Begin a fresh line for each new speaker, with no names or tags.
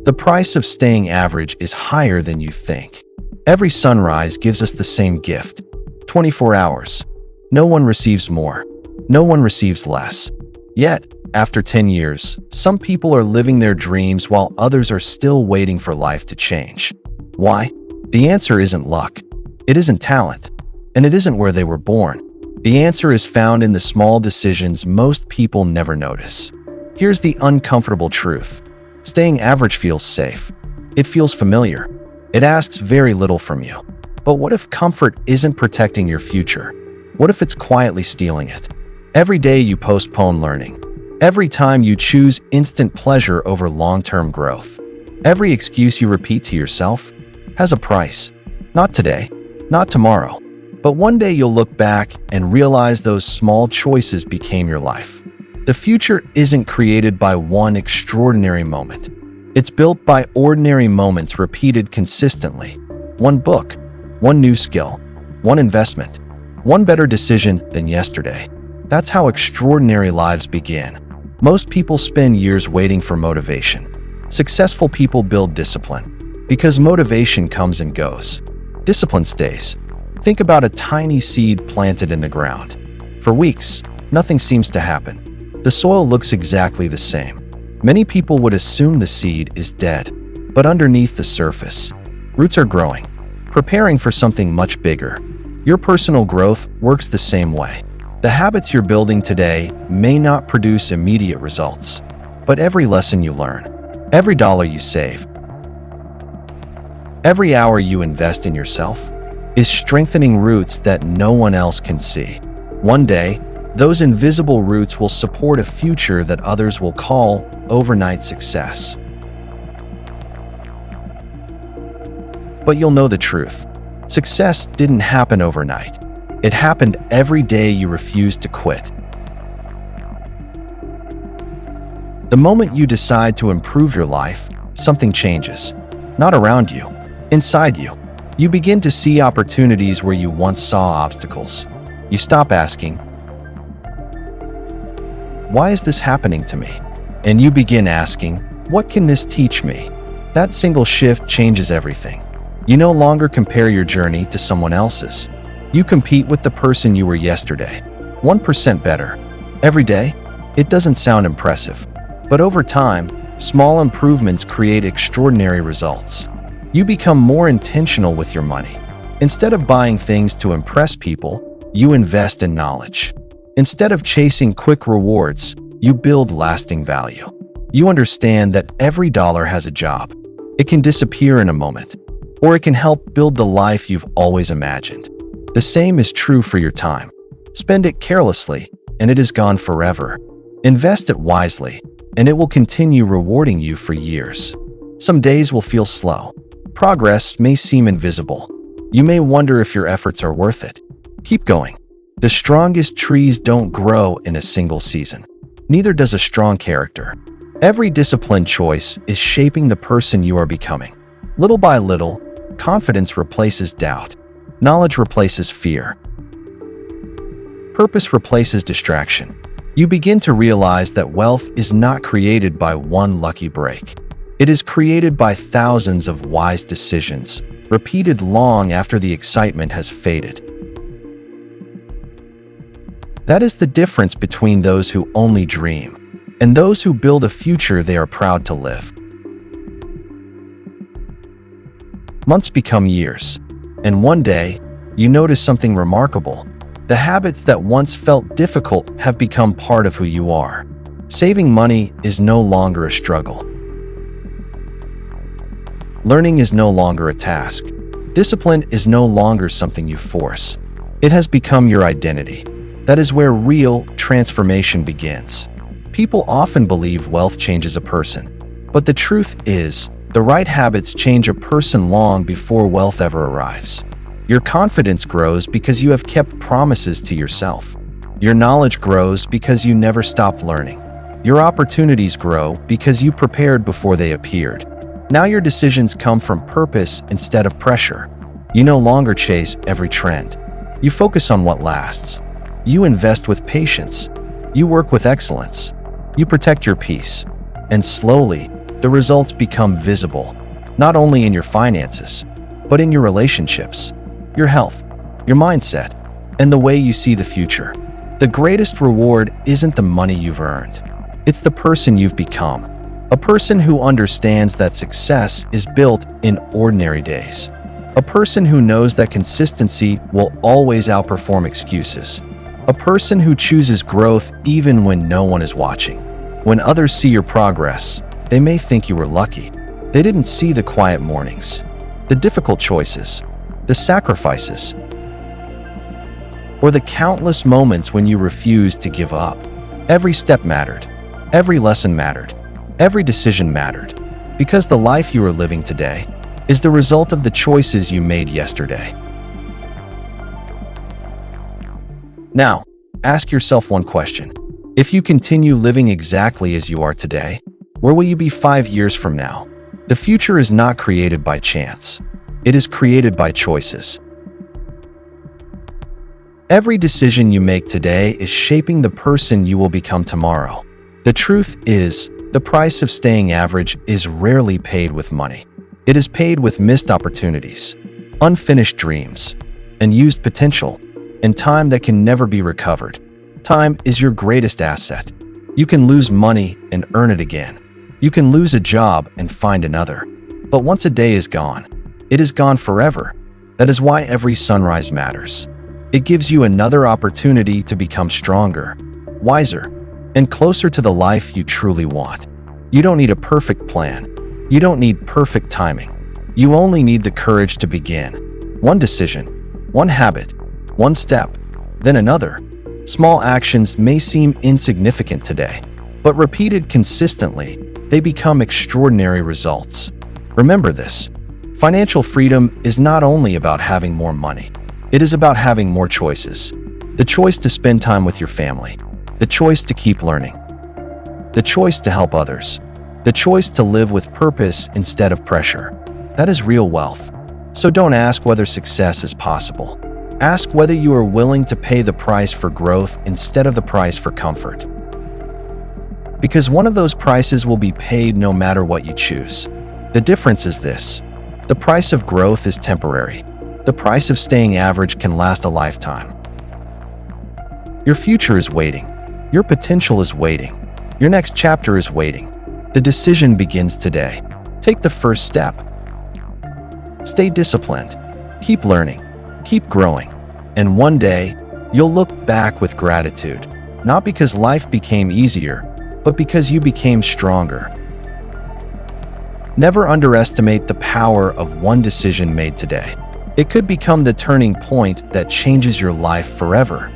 The price of staying average is higher than you think. Every sunrise gives us the same gift: 24 hours. No one receives more. No one receives less. Yet, after 10 years, some people are living their dreams while others are still waiting for life to change. Why? The answer isn't luck. It isn't talent. And it isn't where they were born. The answer is found in the small decisions most people never notice. Here's the uncomfortable truth. Staying average feels safe. It feels familiar. It asks very little from you. But what if comfort isn't protecting your future? What if it's quietly stealing it? Every day you postpone learning. Every time you choose instant pleasure over long-term growth. Every excuse you repeat to yourself has a price. Not today, not tomorrow, but one day you'll look back and realize those small choices became your life. The future isn't created by one extraordinary moment. It's built by ordinary moments repeated consistently. One book, one new skill, one investment, one better decision than yesterday. That's how extraordinary lives begin. Most people spend years waiting for motivation. Successful people build discipline. Because motivation comes and goes. Discipline stays. Think about a tiny seed planted in the ground. For weeks, nothing seems to happen. The soil looks exactly the same. Many people would assume the seed is dead. But underneath the surface, roots are growing, preparing for something much bigger. Your personal growth works the same way. The habits you're building today may not produce immediate results, but every lesson you learn, every dollar you save, every hour you invest in yourself is strengthening roots that no one else can see. One day, those invisible roots will support a future that others will call overnight success. But you'll know the truth. Success didn't happen overnight. It happened every day you refused to quit. The moment you decide to improve your life, something changes. Not around you, inside you. You begin to see opportunities where you once saw obstacles. You stop asking, "Why is this happening to me?" And you begin asking, "What can this teach me?" That single shift changes everything. You no longer compare your journey to someone else's. You compete with the person you were yesterday, 1% better. Every day, it doesn't sound impressive. But over time, small improvements create extraordinary results. You become more intentional with your money. Instead of buying things to impress people, you invest in knowledge. Instead of chasing quick rewards, you build lasting value. You understand that every dollar has a job. It can disappear in a moment, or it can help build the life you've always imagined. The same is true for your time. Spend it carelessly, and it is gone forever. Invest it wisely, and it will continue rewarding you for years. Some days will feel slow. Progress may seem invisible. You may wonder if your efforts are worth it. Keep going. The strongest trees don't grow in a single season. Neither does a strong character. Every disciplined choice is shaping the person you are becoming. Little by little, confidence replaces doubt. Knowledge replaces fear. Purpose replaces distraction. You begin to realize that wealth is not created by one lucky break. It is created by thousands of wise decisions, repeated long after the excitement has faded. That is the difference between those who only dream and those who build a future they are proud to live. Months become years, and one day, you notice something remarkable. The habits that once felt difficult have become part of who you are. Saving money is no longer a struggle. Learning is no longer a task. Discipline is no longer something you force. It has become your identity. That is where real transformation begins. People often believe wealth changes a person, but the truth is, the right habits change a person long before wealth ever arrives. Your confidence grows because you have kept promises to yourself. Your knowledge grows because you never stopped learning. Your opportunities grow because you prepared before they appeared. Now your decisions come from purpose instead of pressure. You no longer chase every trend. You focus on what lasts. You invest with patience. You work with excellence. You protect your peace. And slowly, the results become visible, not only in your finances, but in your relationships, your health, your mindset, and the way you see the future. The greatest reward isn't the money you've earned. It's the person you've become. A person who understands that success is built in ordinary days. A person who knows that consistency will always outperform excuses. A person who chooses growth even when no one is watching. When others see your progress, they may think you were lucky. They didn't see the quiet mornings, the difficult choices, the sacrifices, or the countless moments when you refused to give up. Every step mattered. Every lesson mattered. Every decision mattered. Because the life you are living today is the result of the choices you made yesterday. Now, ask yourself one question. If you continue living exactly as you are today, where will you be 5 years from now? The future is not created by chance. It is created by choices. Every decision you make today is shaping the person you will become tomorrow. The truth is, the price of staying average is rarely paid with money. It is paid with missed opportunities, unfinished dreams, unused potential, and time that can never be recovered. Time is your greatest asset. You can lose money and earn it again. You can lose a job and find another. But once a day is gone, it is gone forever. That is why every sunrise matters. It gives you another opportunity to become stronger, wiser, and closer to the life you truly want. You don't need a perfect plan. You don't need perfect timing. You only need the courage to begin. One decision, one habit, one step, then another. Small actions may seem insignificant today, but repeated consistently, they become extraordinary results. Remember this: financial freedom is not only about having more money. It is about having more choices. The choice to spend time with your family. The choice to keep learning. The choice to help others. The choice to live with purpose instead of pressure. That is real wealth. So don't ask whether success is possible. Ask whether you are willing to pay the price for growth instead of the price for comfort. Because one of those prices will be paid no matter what you choose. The difference is this: the price of growth is temporary. The price of staying average can last a lifetime. Your future is waiting. Your potential is waiting. Your next chapter is waiting. The decision begins today. Take the first step. Stay disciplined. Keep learning. Keep growing. And one day, you'll look back with gratitude, not because life became easier, but because you became stronger. Never underestimate the power of one decision made today. It could become the turning point that changes your life forever.